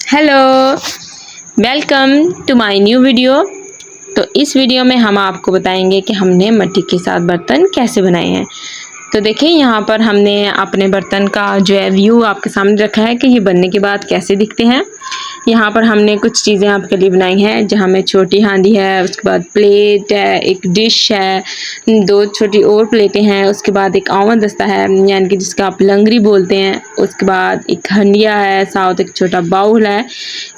Hello, welcome to my new video. तो इस video में हम आपको बताएंगे कि हमने मिट्टी के साथ बर्तन कैसे बनाए हैं। तो देखिए यहाँ पर हमने अपने बर्तन का जो है व्यू आपके सामने रखा है कि ये बनने के बाद कैसे दिखते हैं। यहाँ पर हमने कुछ चीज़ें आपके लिए बनाई हैं, जहाँ में छोटी हांडी है, उसके बाद प्लेट है, एक डिश है, दो छोटी और प्लेटें हैं, उसके बाद एक आवन दस्ता है यानी कि जिसका आप लंगरी बोलते हैं, उसके बाद एक हंडिया है, साथ एक छोटा बाउल है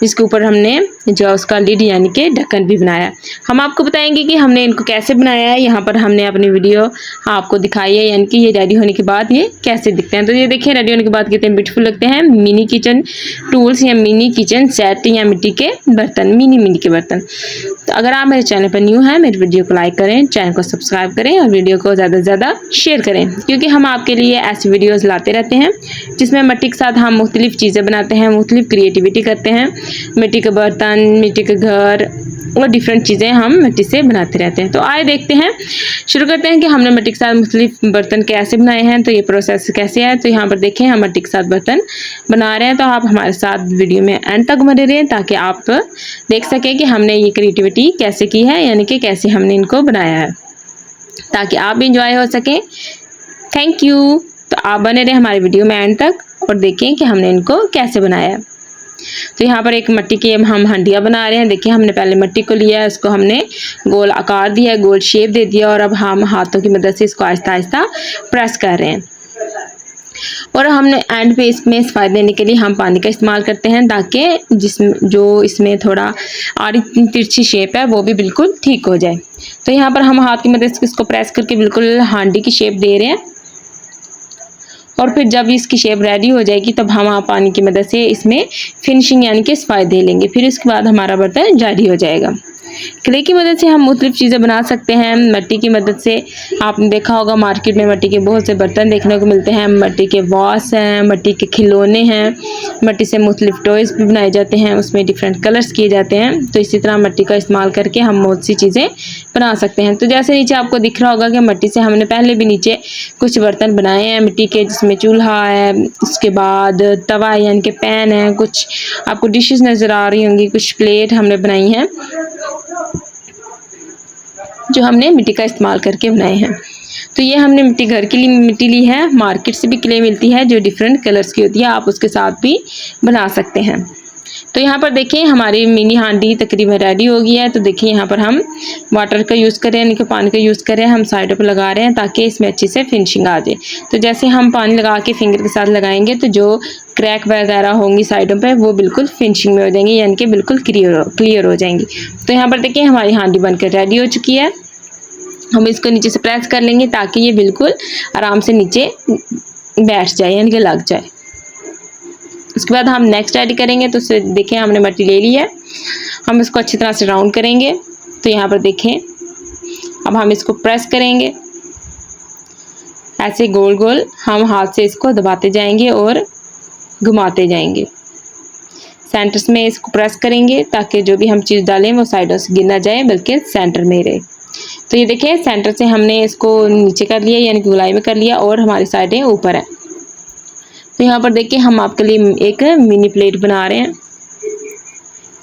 जिसके ऊपर हमने जो उसका लिड यानी कि ढक्कन भी बनाया है। हम आपको बताएंगे कि हमने इनको कैसे बनाया है। यहाँ पर हमने अपनी वीडियो आपको दिखाई है यानी कि ये रेडी होने के बाद ये कैसे दिखते हैं। तो ये देखिए रेडी होने के बाद कितने ब्यूटीफुल लगते हैं। मिनी किचन टूल्स या मिनी किचन सेट या मिट्टी के बर्तन, मिनी के बर्तन। तो अगर आप मेरे चैनल पर न्यू हैं, मेरे वीडियो को लाइक करें, चैनल को सब्सक्राइब करें और वीडियो को ज़्यादा से ज़्यादा शेयर करें, क्योंकि हम आपके लिए ऐसी वीडियोज़ लाते रहते हैं जिसमें मिट्टी के साथ हम मुख्तलिफ चीज़ें बनाते हैं, मुख्तलिफ क्रिएटिविटी करते हैं। मिट्टी के बर्तन, मिट्टी के घर और डिफरेंट चीज़ें हम मिट्टी से बनाते रहते हैं। तो आए देखते हैं, शुरू करते हैं कि हमने मिट्टी के साथ मुख्तलिफ बर्तन कैसे बनाए हैं, तो ये प्रोसेस कैसे है। तो यहाँ पर देखें हम मिट्टी के साथ बर्तन बना रहे हैं। तो आप हमारे साथ वीडियो में एंड तक बने रहें ताकि आप देख सकें कि हमने ये क्रिएटिविटी कैसे की है, यानी कि कैसे हमने इनको बनाया है, ताकि आप भी इंजॉय हो सकें। Thank you. तो आप बने रहें हमारी वीडियो में एंड तक और देखें कि हमने इनको कैसे बनाया है। तो यहाँ पर एक मिट्टी की हम हंडिया बना रहे हैं। देखिए हमने पहले मिट्टी को लिया है, इसको हमने गोल आकार दिया है, गोल शेप दे दिया और अब हम हाथों की मदद से इसको आहिस्ता आहिस्ता प्रेस कर रहे हैं। और हमने एंड पे इसमें सफाई देने के लिए हम पानी का इस्तेमाल करते हैं, ताकि जो इसमें थोड़ा आड़ी तिरछी शेप है वो भी बिल्कुल ठीक हो जाए। तो यहाँ पर हम हाथ की मदद से इसको प्रेस करके बिल्कुल हांडी की शेप दे रहे हैं और फिर जब इसकी शेप रेडी हो जाएगी तब हम पानी की मदद से इसमें फिनिशिंग यानी कि सफाई दे लेंगे। फिर इसके बाद हमारा बर्तन रेडी हो जाएगा। क्ले की मदद से हम मुख्तलिफ चीज़ें बना सकते हैं। मिट्टी की मदद से आपने देखा होगा मार्केट में मिट्टी के बहुत से बर्तन देखने को मिलते हैं। मिट्टी के वॉस हैं, मिट्टी के खिलौने हैं, मिट्टी से मुख्तलिफ टॉयज़ भी बनाए जाते हैं, उसमें डिफरेंट कलर्स किए जाते हैं। तो इसी तरह मिट्टी का इस्तेमाल करके हम बहुत सी चीज़ें बना सकते हैं। तो जैसे नीचे आपको दिख रहा होगा कि मिट्टी से हमने पहले भी नीचे कुछ बर्तन बनाए हैं मिट्टी के, जिसमें चूल्हा है, उसके बाद तवा यानी कि पैन है, कुछ आपको डिशेस नज़र आ रही होंगी, कुछ प्लेट हमने बनाई हैं जो हमने मिट्टी का इस्तेमाल करके बनाए हैं। तो ये हमने मिट्टी घर के लिए मिट्टी ली है। मार्केट से भी क्ले मिलती है जो डिफरेंट कलर्स की होती है, आप उसके साथ भी बना सकते हैं। तो यहाँ पर देखें हमारी मिनी हांडी तकरीबन रेडी हो गई है। तो देखिए यहाँ पर हम वाटर का यूज़ करें यानी कि पानी का यूज़ करें, हम साइडों पर लगा रहे हैं ताकि इसमें अच्छी से फिनिशिंग आ जाए। तो जैसे हम पानी लगा के फिंगर के साथ लगाएंगे तो जो क्रैक वगैरह होंगी साइडों पर वो बिल्कुल फिनिशिंग में हो जाएंगी, यानी कि बिल्कुल क्लियर हो जाएंगी। तो यहाँ पर देखिए हमारी हांडी बनकर रेडी हो चुकी है। हम इसको नीचे से प्रेस कर लेंगे ताकि ये बिल्कुल आराम से नीचे बैठ जाए यानी कि लग जाए। उसके बाद हम नेक्स्ट ऐड करेंगे। तो देखें हमने मिट्टी ले ली है, हम इसको अच्छी तरह से राउंड करेंगे। तो यहाँ पर देखें अब हम इसको प्रेस करेंगे ऐसे गोल गोल, हम हाथ से इसको दबाते जाएंगे और घुमाते जाएंगे। सेंटर्स में इसको प्रेस करेंगे ताकि जो भी हम चीज़ डालें वो साइडों से गिर ना जाए बल्कि सेंटर में रहे। तो ये देखिए सेंटर से हमने इसको नीचे कर लिया यानी कि गोलाई में कर लिया और हमारी साइडें ऊपर है। तो यहाँ पर देखिए हम आपके लिए एक मिनी प्लेट बना रहे हैं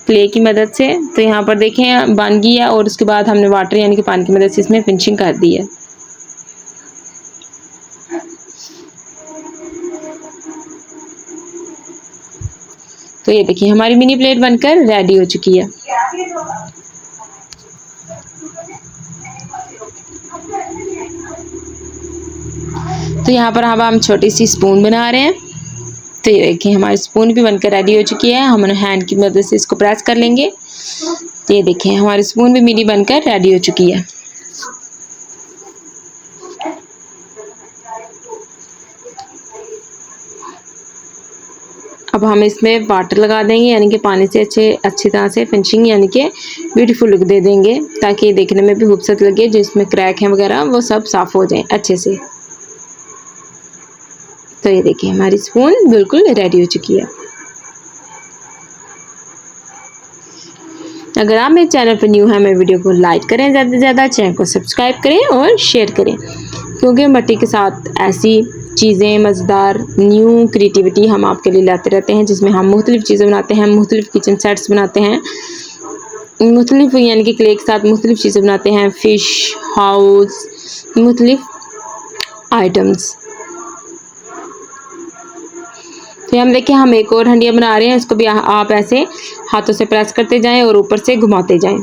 क्ले की मदद से। तो यहाँ पर देखें बन गई है और उसके बाद हमने वाटर यानी कि पानी की मदद से इसमें फिनिशिंग कर दी है। तो ये देखिए हमारी मिनी प्लेट बनकर रेडी हो चुकी है। तो यहाँ पर हम छोटी सी स्पून बना रहे हैं। तो ये देखिए हमारी स्पून भी बनकर रेडी हो चुकी है। हम हैंड की मदद से इसको प्रेस कर लेंगे। तो ये देखिए हमारी स्पून भी मिनी बनकर रेडी हो चुकी है। अब हम इसमें वाटर लगा देंगे यानी कि पानी से अच्छी तरह से फिनिशिंग यानी कि ब्यूटीफुल लुक दे देंगे, ताकि ये देखने में भी खूबसूरत लगे। जो इसमें क्रैक है वगैरह वो सब साफ़ हो जाए अच्छे से। तो ये देखिए हमारी स्पून बिल्कुल रेडी हो चुकी है। अगर आप मेरे चैनल पर न्यू हैं, मेरे वीडियो को लाइक करें, ज़्यादा से ज़्यादा चैनल को सब्सक्राइब करें और शेयर करें, क्योंकि मिट्टी के साथ ऐसी चीज़ें, मज़ेदार न्यू क्रिएटिविटी हम आपके लिए लाते रहते हैं, जिसमें हम मुख्तलिफ़ चीज़ें बनाते हैं, मुख्तलिफ़ किचन सेट्स बनाते हैं, मुख्तलिफ़ यानी कि क्ले के साथ मुख्तलिफ़ चीज़ें बनाते हैं, फ़िश हाउस, मुख्तलिफ़ आइटम्स। तो हम देखिए हम एक और हंडिया बना रहे हैं, इसको भी आप ऐसे हाथों से प्रेस करते जाएं और ऊपर से घुमाते जाएं।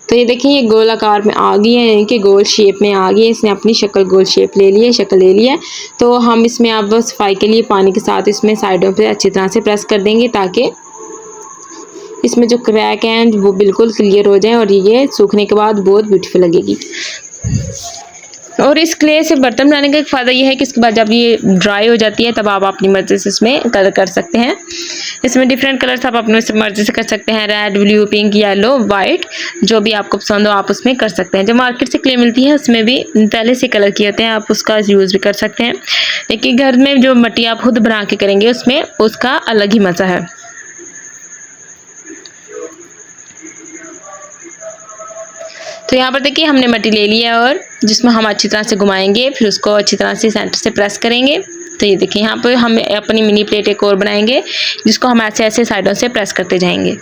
तो ये देखिए ये गोल आकार में आ गई है, यानी कि गोल शेप में आ गई है, इसने अपनी शक्ल गोल शेप ले ली है, शक्ल ले लिया है। तो हम इसमें अब सफाई के लिए पानी के साथ इसमें साइडों पे अच्छी तरह से प्रेस कर देंगे, ताकि इसमें जो क्रैक हैं वो बिल्कुल क्लियर हो जाएं और ये सूखने के बाद बहुत ब्यूटीफुल लगेगी। और इस क्ले से बर्तन बनाने का एक फ़ायदा ये है कि इसके बाद जब ये ड्राई हो जाती है तब आप अपनी मर्ज़ी से इसमें कलर कर सकते हैं। इसमें डिफरेंट कलर्स आप अपनी मर्ज़ी से कर सकते हैं, red, blue, pink, yellow, white, जो भी आपको पसंद हो आप उसमें कर सकते हैं। जो मार्केट से क्ले मिलती है उसमें भी पहले से कलर किए होते हैं, आप उसका यूज़ भी कर सकते हैं। लेकिन घर में जो मिट्टी आप खुद बना के करेंगे उसमें उसका अलग ही मज़ा है। तो यहाँ पर देखिए हमने मिट्टी ले लिया और जिसमें हम अच्छी तरह से घुमाएंगे, फिर उसको अच्छी तरह से सेंटर से प्रेस करेंगे। तो ये देखिए यहाँ पर हम अपनी मिनी प्लेट एक और बनाएंगे, जिसको हम ऐसे ऐसे साइडों से प्रेस करते जाएंगे,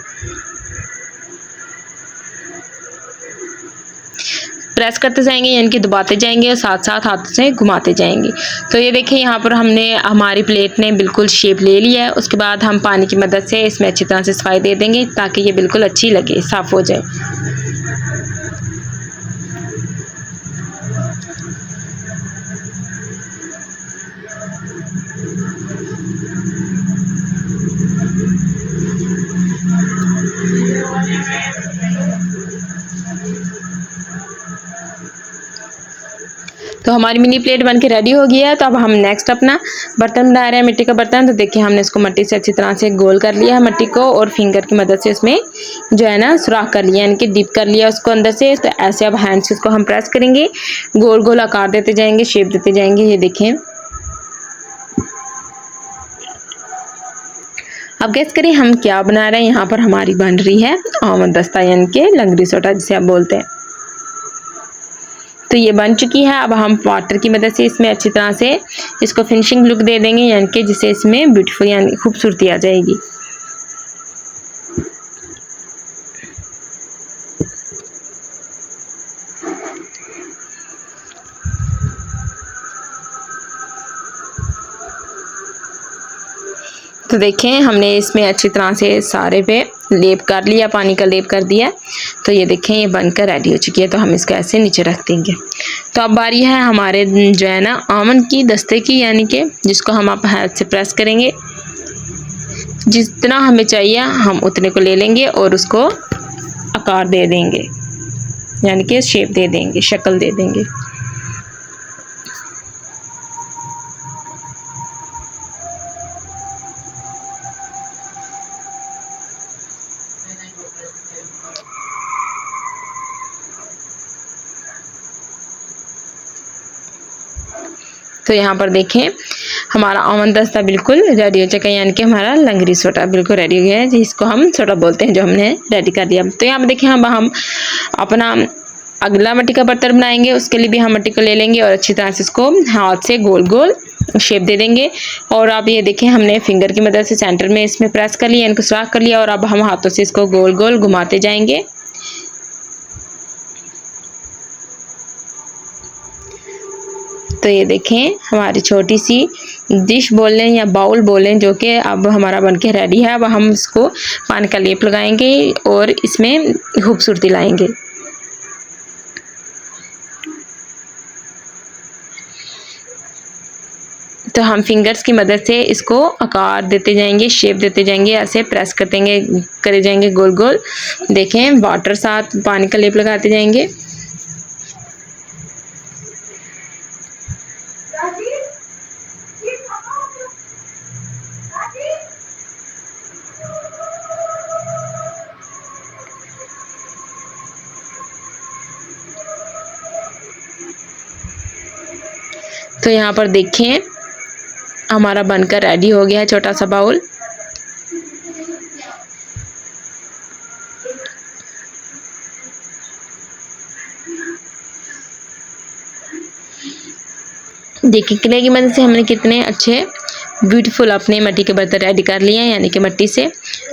प्रेस करते जाएंगे, यानी कि दबाते जाएंगे और साथ साथ हाथ से घुमाते जाएंगे। तो ये देखिए यहाँ पर हमने हमारी प्लेट ने बिल्कुल शेप ले लिया है। उसके बाद हम पानी की मदद से इसमें अच्छी तरह से सफाई दे देंगे, ताकि ये बिल्कुल अच्छी लगे, साफ़ हो जाए। तो हमारी मिनी प्लेट बनके रेडी हो गई है। तो अब हम नेक्स्ट अपना बर्तन बना रहे हैं, मिट्टी का बर्तन। तो देखिए हमने इसको मिट्टी से अच्छी तरह से गोल कर लिया है मिट्टी को, और फिंगर की मदद से इसमें जो है ना सुराख कर लिया, यानी कि डिप कर लिया उसको अंदर से। तो ऐसे अब हैंड से इसको हम प्रेस करेंगे, गोल गोल आकार देते जाएंगे, शेप देते जाएंगे। ये देखें, अब गैस करें हम क्या बना रहे हैं। यहाँ पर हमारी बन रही है आमद दस्ता, यानी कि लंगड़ी सोटा जिसे आप बोलते हैं। तो ये बन चुकी है। अब हम वाटर की मदद से इसमें अच्छी तरह से इसको फिनिशिंग लुक दे देंगे, यानी कि जिससे इसमें ब्यूटीफुल यानी खूबसूरती आ जाएगी। तो देखें हमने इसमें अच्छी तरह से सारे पे लेप कर लिया, पानी का लेप कर दिया। तो ये देखें ये बनकर रेडी हो चुकी है। तो हम इसको ऐसे नीचे रख देंगे। तो अब बारी है हमारे जो है ना आमंड की दस्ते की, यानी कि जिसको हम आप हाथ से प्रेस करेंगे। जितना हमें चाहिए हम उतने को ले लेंगे और उसको आकार दे देंगे, यानी कि शेप दे देंगे, शक्ल दे देंगे। तो यहाँ पर देखें हमारा आमद दस्ता बिल्कुल रेडी हो चुका है, यानी कि हमारा लंगड़ी सोटा बिल्कुल रेडी हो गया है, जिसको हम सोटा बोलते हैं, जो हमने रेडी कर दिया। तो यहाँ पर देखें हम अपना अगला मिट्टी का बर्तन बनाएंगे। उसके लिए भी हम मिट्टी को ले लेंगे और अच्छी तरह से इसको हाथ से गोल गोल शेप दे देंगे। और आप ये देखें हमने फिंगर की मदद से सेंटर में इसमें प्रेस कर लिया, इनको सुराख कर लिया, और अब हम हाथों से इसको गोल गोल घुमाते जाएंगे। तो ये देखें हमारी छोटी सी डिश बोल लें या बाउल बोल लें, जो कि अब हमारा बनके रेडी है। अब हम इसको पानी का लेप लगाएंगे और इसमें खूबसूरती लाएंगे। तो हम फिंगर्स की मदद से इसको आकार देते जाएंगे, शेप देते जाएंगे, ऐसे प्रेस करते करे जाएंगे गोल गोल। देखें वाटर साथ पानी का लेप लगाते जाएंगे। तो यहाँ पर देखें हमारा बनकर रेडी हो गया है छोटा सा बाउल। देखिए क्ले की मदद से हमने कितने अच्छे ब्यूटीफुल अपने मट्टी के बर्तन रेडी कर लिए हैं, यानी कि मट्टी से।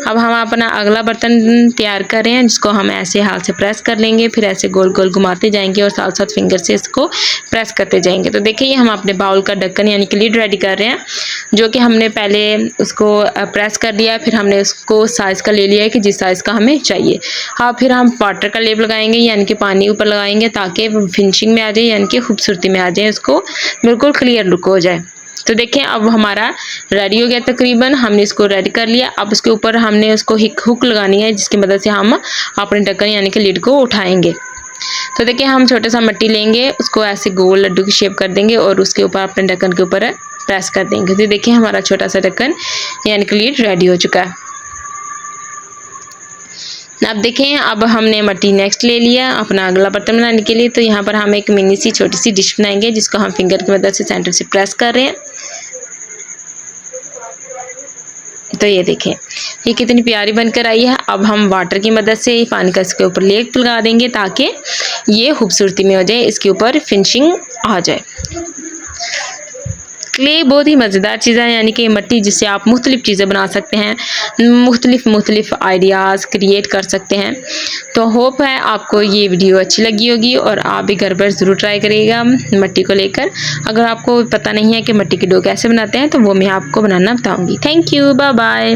अब हम अपना अगला बर्तन तैयार कर रहे हैं, जिसको हम ऐसे हाथ से प्रेस कर लेंगे, फिर ऐसे गोल गोल घुमाते जाएंगे और साथ साथ फिंगर से इसको प्रेस करते जाएंगे। तो देखिए ये हम अपने बाउल का ढक्कन यानी कि लिड रेडी कर रहे हैं, जो कि हमने पहले उसको प्रेस कर दिया, फिर हमने उसको साइज़ का ले लिया है कि जिस साइज़ का हमें चाहिए। हाँ, फिर हम वाटर का लेप लगाएंगे, यानी कि पानी ऊपर लगाएंगे ताकि फिनिशिंग में आ जाए, यानी कि खूबसूरती में आ जाए, उसको बिल्कुल क्लियर लुक हो जाए। तो देखें अब हमारा रेडी हो गया, तकरीबन हमने इसको रेडी कर लिया। अब उसके ऊपर हमने उसको हुक लगानी है, जिसकी मदद से हम अपने ढक्कन यानी कि लिड को उठाएंगे। तो देखिए हम छोटा सा मट्टी लेंगे, उसको ऐसे गोल लड्डू की शेप कर देंगे और उसके ऊपर अपने ढक्कन के ऊपर प्रेस कर देंगे। तो देखिए हमारा छोटा सा ढक्कन यानी कि लिड रेडी हो चुका है। अब देखें अब हमने मट्टी नेक्स्ट ले लिया अपना अगला बर्तन बनाने के लिए। तो यहाँ पर हम एक मिनी सी छोटी सी डिश बनाएंगे, जिसको हम फिंगर की मदद से सेंटर से प्रेस कर रहे हैं। तो ये देखें ये कितनी प्यारी बनकर आई है। अब हम वाटर की मदद से पानी का इसके ऊपर लेप लगा देंगे ताकि ये खूबसूरती में हो जाए, इसके ऊपर फिनिशिंग आ जाए। क्ले बहुत ही मज़ेदार चीज़ है, यानी कि मट्टी जिससे आप मुख्तलिफ़ चीज़ें बना सकते हैं, मुख्तलिफ़ आइडियाज़ क्रिएट कर सकते हैं। तो होप है आपको ये वीडियो अच्छी लगी होगी और आप भी घर पर ज़रूर ट्राई करिएगा मट्टी को लेकर। अगर आपको पता नहीं है कि मट्टी की डो कैसे बनाते हैं तो वो मैं आपको बनाना बताऊँगी। Thank you, bye bye.